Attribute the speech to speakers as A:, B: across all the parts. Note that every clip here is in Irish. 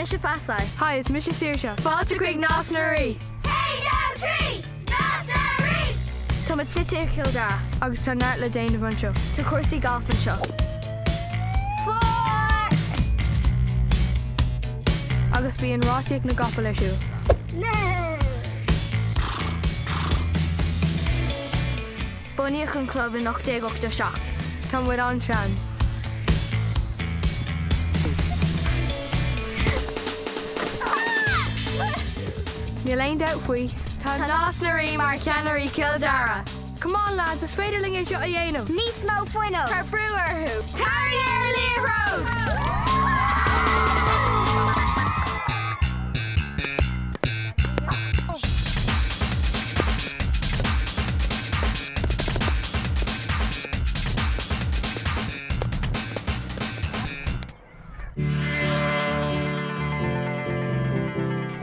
A: Misha Fasai.
B: Hi, it's Misha Saoirse. Fáilte chuig Naas GAA.
C: Hey, no, tree! Naas GAA!
A: Tá site Kildare.
B: Agus tá neart le déanamh anseo.
A: Tá cuasaí golfan seo.
B: Agus bíonn rátaíocht na gapa leisú.
A: No! Bunaíodh an club in 1887.
B: Tá muid an sean. Níl aon doubt faoi. Tá Naas GAA mar ceannarí Kildare. Come on lads, is féidir ling seo a dhéanamh.
A: Níos mó foiinneog.
C: Tar breúarthú. Tarry ar Ríogh!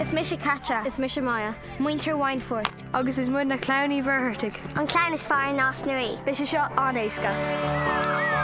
A: Is Misha Catcha. Is Misha Maya. Muinter Weinfort.
B: Agus is muid na clowní bhirthirtig.
A: An clown is far Naas GAA.
B: Bhí sé seo an éasca.